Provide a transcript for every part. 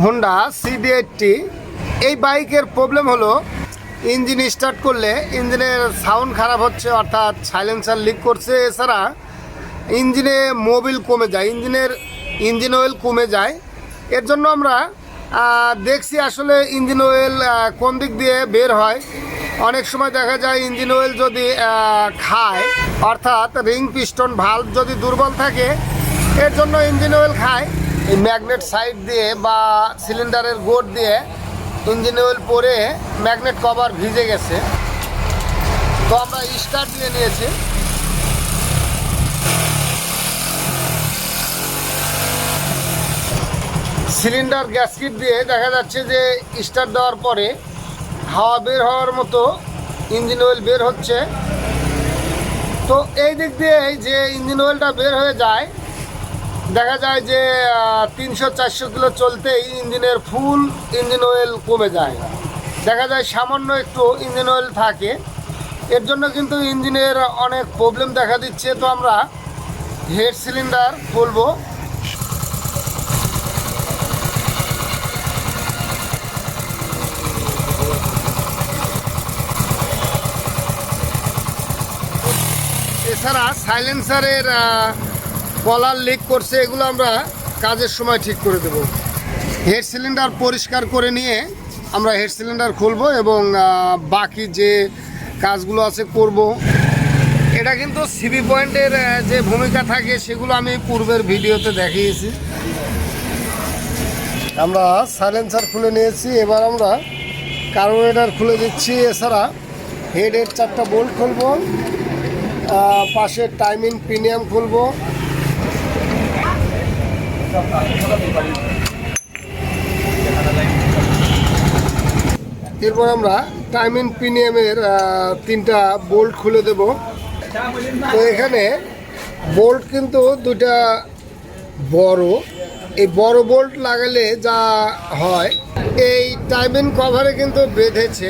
Honda CD80 এই বাইকের problem হলো ইঞ্জিন স্টার্ট করলে ইঞ্জিনের সাউন্ড খারাপ হচ্ছে, অর্থাৎ সাইলেন্সার লিক করছে। এছাড়া ইঞ্জিনে মোবিল কমে যায়, ইঞ্জিন অয়েল কমে যায়। এর জন্য আমরা দেখছি আসলে ইঞ্জিন অয়েল কোন দিক দিয়ে বের হয়। অনেক সময় দেখা যায় ইঞ্জিন অয়েল যদি খায়, অর্থাৎ রিং পিস্টন ভালভ যদি দুর্বল থাকে, এর জন্য ইঞ্জিন অয়েল খায়। এই ম্যাগনেট সাইড দিয়ে বা সিলিন্ডারের গোট দিয়ে ইঞ্জিন অয়েল পরে ম্যাগনেট কভার ভিজে গেছে। তো আমরা স্টার্ট দিয়ে নিয়েছি। সিলিন্ডার গ্যাসকিট দিয়ে দেখা যাচ্ছে যে স্টার্ট দেওয়ার পরে হাওয়া বের হওয়ার মতো ইঞ্জিন অয়েল বের হচ্ছে। তো এই দিক দিয়ে যে ইঞ্জিন অয়েলটা বের হয়ে যায়, দেখা যায় যে 300-400 কিলো চলতেই ইঞ্জিনের ফুল ইঞ্জিন অয়েল কমে যায়। দেখা যায় সামান্য একটু ইঞ্জিন অয়েল থাকে। এর জন্য কিন্তু ইঞ্জিনের অনেক প্রবলেম দেখা দিচ্ছে। তো আমরা হেড সিলিন্ডার খুলবো। এছাড়া সাইলেন্সারের কলার লিক করছে, এগুলো আমরা কাজের সময় ঠিক করে দেব। হেড সিলিন্ডার পরিষ্কার করে নিয়ে আমরা হেড সিলিন্ডার খুলবো এবং বাকি যে কাজগুলো আছে করব। এটা কিন্তু সিবি পয়েন্টের যে ভূমিকা থাকে সেগুলো আমি পূর্বের ভিডিওতে দেখিয়েছি। আমরা সাইলেন্সার খুলে নিয়েছি, এবার আমরা কার্বোরেটর খুলে দিচ্ছি। এছাড়া হেডের 4টা বোল্ট খুলবো, পাশের টাইমিং প্রিমিয়াম খুলবো। এরপর আমরা টাইমিং প্রিমিয়ামের 3টা বোল্ট খুলে দেব। তো এখানে বোল্ট কিন্তু 2টা বড়, এই বড় বোল্ট লাগালে যা হয়, এই টাইমিং কভারে কিন্তু বেঁধেছে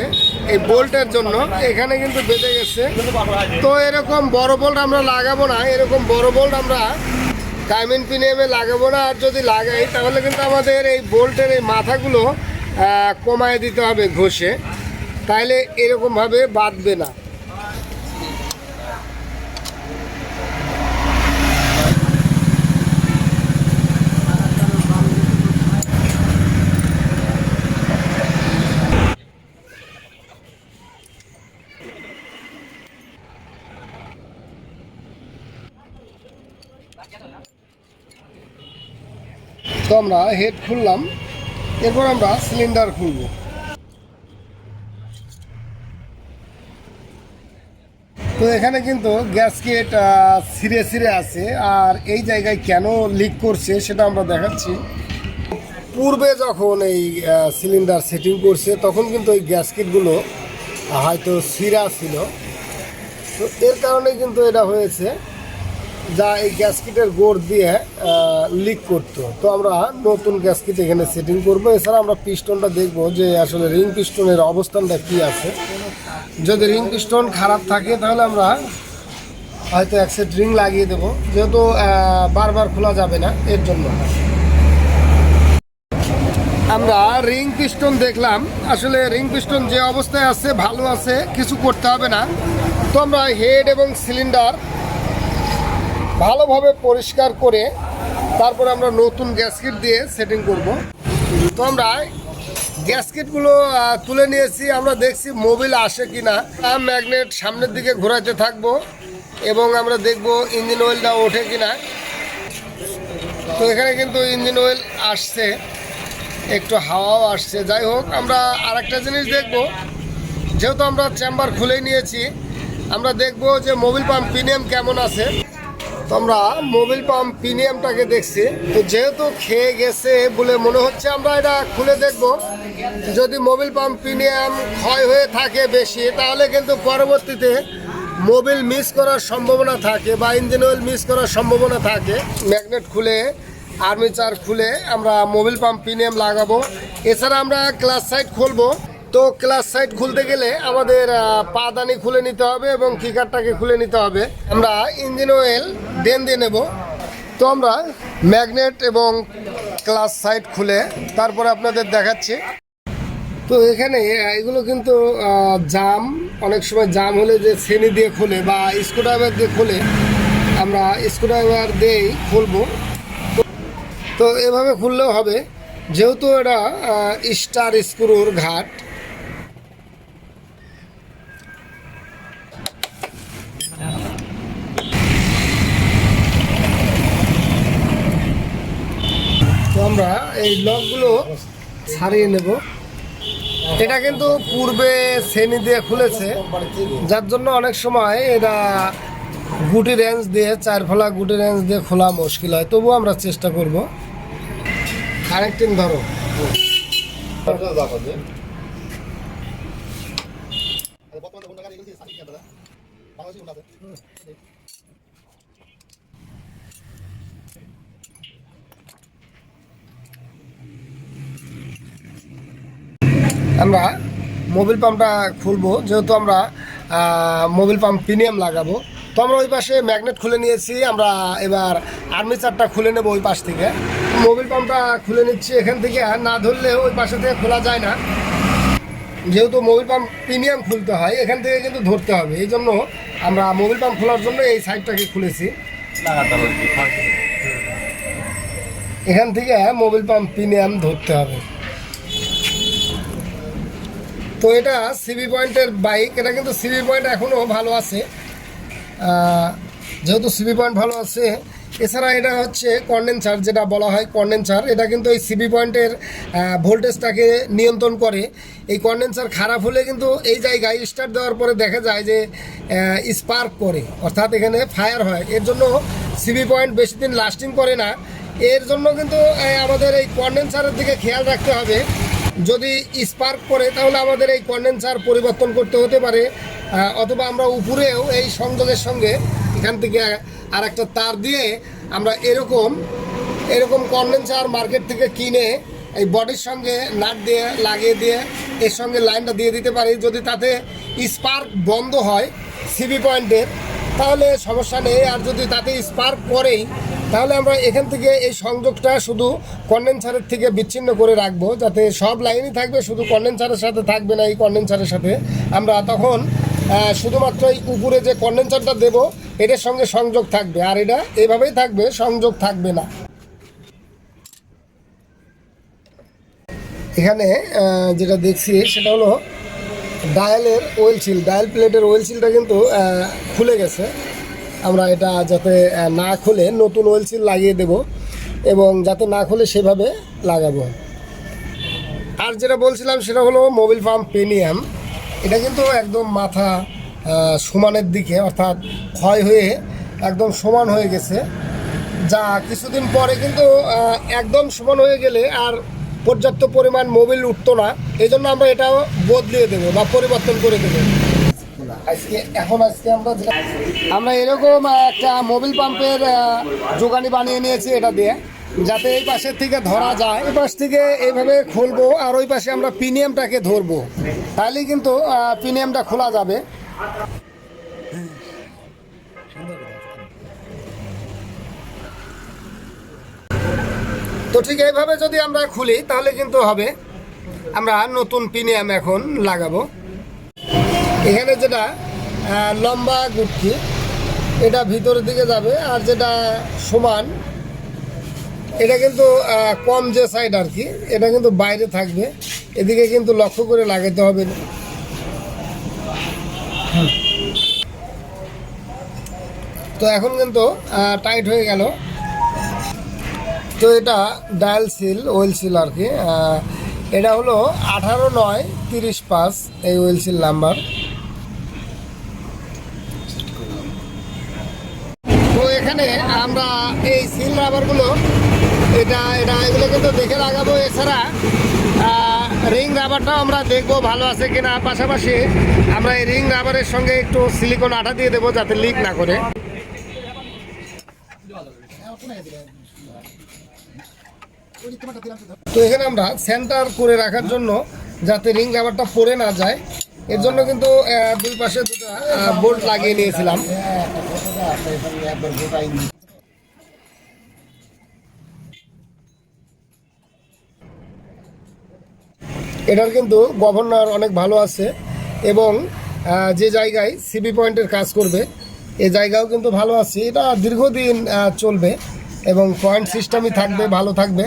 এই বোল্টের জন্য, এখানে কিন্তু বেঁধে গেছে। তো এরকম বড় বোল্ট আমরা লাগাবো না, এরকম বড় বোল্ট আমরা টাইমিং প্রিমিয়ামে লাগাবো না। আর যদি লাগাই তাহলে কিন্তু আমাদের এই বোল্টের এই মাথাগুলো কমায় দিতে হবে ঘষে, তাইলে এরকমভাবে বাঁধবে না। তো আমরা হেড খুললাম, এরপর আমরা সিলিন্ডার খুলব। তো এখানে কিন্তু গ্যাসকেট ছিঁড়ে আছে, আর এই জায়গায় কেন লিক করছে সেটা আমরা দেখাচ্ছি। পূর্বে যখন এই সিলিন্ডার সেটিং করছে তখন কিন্তু এই গ্যাসকেটগুলো হয়তো ছিঁড়া ছিল। তো এর কারণে কিন্তু এটা হয়েছে, যা এই গ্যাসকিটের গোড় দিয়ে লিক করতো। তো আমরা নতুন গ্যাসকিট এখানে সেটিং করব। এছাড়া আমরা পিস্টনটা দেখব যে আসলে রিং পিস্টনের অবস্থানটা কি আছে। যদি রিং পিস্টন খারাপ থাকে তাহলে আমরা হয়তো এক সেট রিং লাগিয়ে দেবো, যেহেতু বারবার খোলা যাবে না, এর জন্য। আমরা রিং পিস্টন দেখলাম, আসলে রিং পিস্টন যে অবস্থায় আছে ভালো আছে, কিছু করতে হবে না। তো আমরা হেড এবং সিলিন্ডার ভালোভাবে পরিষ্কার করে তারপর আমরা নতুন গ্যাসকেট দিয়ে সেটিং করব। তো আমরা গ্যাসকেটগুলো তুলে নিয়েছি, আমরা দেখছি মোবিল আসে কিনা। ম্যাগনেট সামনের দিকে ঘোরাতে থাকবো এবং আমরা দেখব ইঞ্জিন অয়েলটা ওঠে কিনা। তো এখানে কিন্তু ইঞ্জিন অয়েল আসছে, একটু হাওয়াও আসছে। যাই হোক, আমরা আরেকটা জিনিস দেখব, যেহেতু আমরা চেম্বার খুলেই নিয়েছি, আমরা দেখব যে মোবিল পাম্প প্রিমিয়াম কেমন আছে। তো আমরা মোবিল পাম্প প্রিমিয়ামটাকে দেখছি। তো যেহেতু খেয়ে গেছে বলে মনে হচ্ছে, আমরা এটা খুলে দেখব। যদি মোবিল পাম্প প্রিমিয়াম ক্ষয় হয়ে থাকে বেশি, তাহলে কিন্তু পরবর্তীতে মোবিল মিস করার সম্ভাবনা থাকে বা ইঞ্জিন অয়েল মিস করার সম্ভাবনা থাকে। ম্যাগনেট খুলে, আর্মেচার খুলে আমরা মোবিল পাম্প প্রিমিয়াম লাগাবো। এছাড়া আমরা ক্লাচ সাইড খুলবো। তো ক্লাচ সাইড খুলতে গেলে আমাদের পাদানি খুলে নিতে হবে এবং কিকারটাকে খুলে নিতে হবে। আমরা ইঞ্জিন অয়েল ড্রেন দিয়ে নেব। তো আমরা ম্যাগনেট এবং ক্লাস সাইড খুলে তারপরে আপনাদের দেখাচ্ছি। তো এখানে এগুলো কিন্তু জাম, অনেক সময় জাম হলে যে ছেনি দিয়ে খুলে বা স্ক্রুড্রাইভার দিয়ে খুলে, আমরা স্ক্রুড্রাইভার দিয়েই খুলবো। তো এভাবে খুললেও হবে, যেহেতু এটা স্টার স্ক্রুর ঘাট। তো আমরা এই লকগুলো ছাড়িয়ে নেব। এটা কিন্তু পূর্বে শ্রেণী দিয়ে খুলেছে, যার জন্য অনেক সময় এটা গুটি রেঞ্জ দিয়ে, 4 ফলা গুটি রেঞ্জ দিয়ে খোলা মুশকিল হয়। তবুও আমরা চেষ্টা করব। কানেক্টিং ধরো। আমরা মোবিল পাম্পটা খুলবো, যেহেতু আমরা মোবিল পাম্প প্রিমিয়াম লাগাবো। তো আমরা ওই পাশে ম্যাগনেট খুলে নিয়েছি, আমরা এবার আর্মিচারটা খুলে নেব ওই পাশ থেকে। মোবিল পাম্পটা খুলে নিচ্ছি, এখান থেকে না ধরলে ওই পাশে থেকে খোলা যায় না, যেহেতু মোবিল পাম্প প্রিমিয়াম খুলতে হয়, এখান থেকে কিন্তু ধরতে হবে। এই জন্য আমরা মোবিল পাম্প খোলার জন্য এই সাইডটাকে খুলেছি। এখান থেকে মোবিল পাম্প প্রিমিয়াম ধরতে হবে। তো এটা সিবি পয়েন্টের বাইক, এটা কিন্তু সিবি পয়েন্ট এখনও ভালো আছে, যেহেতু সিবি পয়েন্ট ভালো আছে। এছাড়া এটা হচ্ছে কন্ডেন্সার, যেটা বলা হয় কন্ডেন্সার, এটা কিন্তু এই সিবি পয়েন্টের ভোল্টেজটাকে নিয়ন্ত্রণ করে। এই কন্ডেন্সার খারাপ হলে কিন্তু এই জায়গায় স্টার্ট দেওয়ার পরে দেখা যায় যে স্পার্ক করে, অর্থাৎ এখানে ফায়ার হয়। এর জন্য সিবি পয়েন্ট বেশি দিন লাস্টিং করে না। এর জন্য কিন্তু আমাদের এই কন্ডেন্সারের দিকে খেয়াল রাখতে হবে। যদি স্পার্ক করে তাহলে আমাদের এই কন্ডেন্সার পরিবর্তন করতে হতে পারে, অথবা আমরা উপরেও এই সংযোগের সঙ্গে এখান থেকে আর একটা তার দিয়ে আমরা এরকম কন্ডেন্সার মার্কেট থেকে কিনে এই বডির সঙ্গে নাট দিয়ে লাগিয়ে দিয়ে এর সঙ্গে লাইনটা দিয়ে দিতে পারি। যদি তাতে স্পার্ক বন্ধ হয় সিবি পয়েন্টের তাহলে সমস্যা নেই, আর যদি তাতে স্পার্ক করেই তাহলে আমরা এখান থেকে এই সংযোগটা শুধু কন্ডেন্সারের থেকে বিচ্ছিন্ন করে রাখবো, যাতে সব লাইনই থাকবে, শুধু কন্ডেন্সারের সাথে থাকবে না। এই কন্ডেন্সারের সাথে আমরা তখন শুধুমাত্র এই উপরে যে কন্ডেন্সারটা দেব এটার সঙ্গে সংযোগ থাকবে, আর এটা এভাবেই থাকবে, সংযোগ থাকবে না। এখানে যেটা দেখছি সেটা হলো ডায়ালের ওয়েল সিল, ডায়াল প্লেটের ওয়েল সিলটা কিন্তু খুলে গেছে। আমরা এটা যাতে না খুলে নতুন ওয়েল সিল লাগিয়ে দেব, এবং যাতে না খুলে সেভাবে লাগাবো। আর যেটা বলছিলাম সেটা হলো মোবিল পাম্প প্রিমিয়াম, এটা কিন্তু একদম মাথা সমানের দিকে, অর্থাৎ ক্ষয় হয়ে একদম সমান হয়ে গেছে, যা কিছুদিন পরে কিন্তু একদম সমান হয়ে গেলে আর পর্যাপ্ত পরিমাণ মোবিল উঠতো না। এই জন্য আমরা এটাও বদলিয়ে দেবো বা পরিবর্তন করে দেবো। আজকে আমরা এরকম একটা মোবিল পাম্পের যোগানি বানিয়ে নিয়েছি এটা দিয়ে, যাতে এই পাশের থেকে ধরা যায়। এই পাশ থেকে এইভাবে খুলবো আর ওই পাশে আমরা প্রিমিয়ামটাকে ধরবো, তাহলেই কিন্তু প্রিমিয়ামটা খোলা যাবে। তো ঠিক এইভাবে যদি আমরা খুলি তাহলে কিন্তু হবে। আমরা নতুন প্রিমিয়াম এখন লাগাবো। এখানে যেটা লম্বা গুটকি এটা ভিতরের দিকে যাবে, আর যেটা সমান এটা কিন্তু কম যে সাইড আর কি, এটা কিন্তু বাইরে থাকবে। এদিকে কিন্তু লক্ষ্য করে লাগাতে হবে। তো এখন কিন্তু টাইট হয়ে গেল। তো এটা ডায়াল সিল, ওয়েল সিল আর কি, এটা হলো 18-9-35 এই ওয়েল সিল নাম্বার। তো এখানে আমরা এই সিল রাবারগুলো এগুলো কিন্তু দেখে লাগাবো। এছাড়া রিং রাবারটাও আমরা দেখবো ভালো আছে কিনা, পাশাপাশি আমরা এই রিং রাবারের সঙ্গে একটু সিলিকন আঠা দিয়ে দেবো যাতে লিক না করে। তো এখানে আমরা সেন্টার করে রাখার জন্য যাতে রিং রাবারটা পড়ে না যায়, এর জন্য কিন্তু দুই পাশে দুটো বোল্ট লাগিয়ে নিয়েছিলাম। এটার কিন্তু গভর্নর অনেক ভালো আছে এবং যে জায়গায় সিবি পয়েন্টের কাজ করবে এই জায়গাও কিন্তু ভালো আছে। এটা দীর্ঘদিন চলবে এবং পয়েন্ট সিস্টেমই থাকবে, ভালো থাকবে।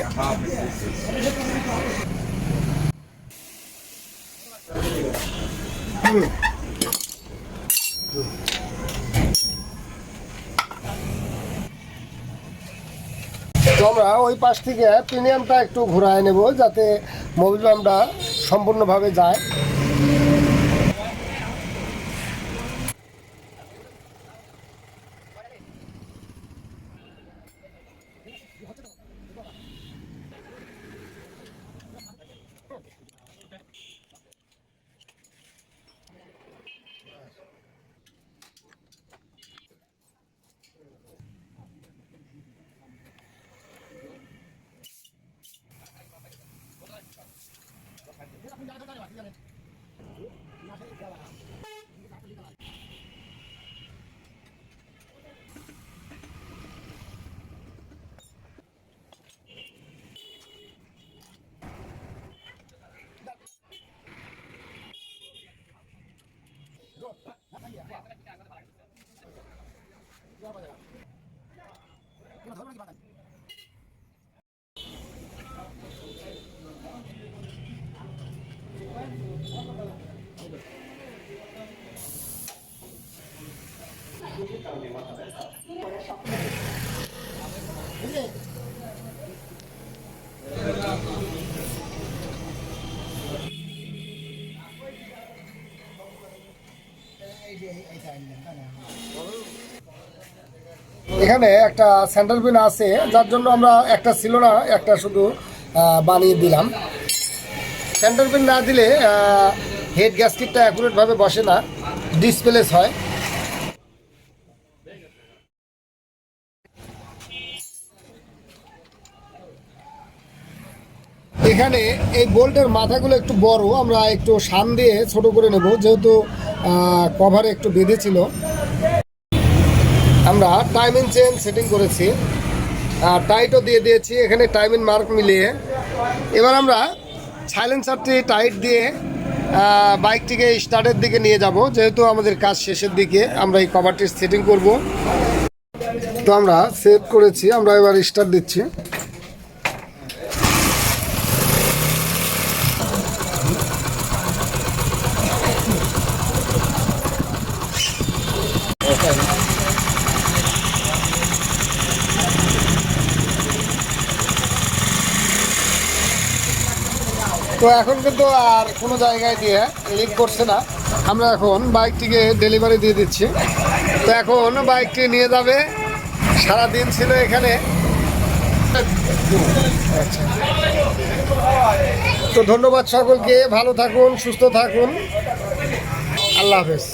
তো আমরা ওই পাশ থেকে প্রিমিয়ামটা একটু ঘোরায় নেব যাতে মোবিল পাম্পটা সম্পূর্ণভাবে যায়। এখানে একটা সেন্টার পিন আছে, যার জন্য আমরা একটা ছিল না, একটা শুধু বানিয়ে দিলাম। সেন্টার পিন না দিলে হেড গ্যাসকেটটা অ্যাকুরেটভাবে বসে না, ডিসপ্লেস হয়। এখানে এই বোল্টের মাথাগুলো একটু বড়, আমরা একটু শান দিয়ে ছোট করে নেব, যেহেতু কভারে একটু বেঁধে ছিল। আমরা টাইমিং চেন সেটিং করেছি, টাইটও দিয়ে দিয়েছি এখানে টাইমিং মার্ক মিলিয়ে। এবার আমরা সাইলেন্সারটি টাইট দিয়ে বাইকটিকে স্টার্টের দিকে নিয়ে যাব, যেহেতু আমাদের কাজ শেষের দিকে আমরা এই কভারটির সেটিং করব। তো আমরা সেট করেছি, আমরা এবার স্টার্ট দিচ্ছি। তো এখন কিন্তু আর কোনো জায়গায় দিয়ে লিক করছে না, আমরা এখন বাইকটিকে ডেলিভারি দিয়ে দিচ্ছি। তো এখন বাইকটি নিয়ে যাবে, সারাদিন ছিল এখানে। তো ধন্যবাদ সকলকে, ভালো থাকুন, সুস্থ থাকুন, আল্লাহ হাফেজ।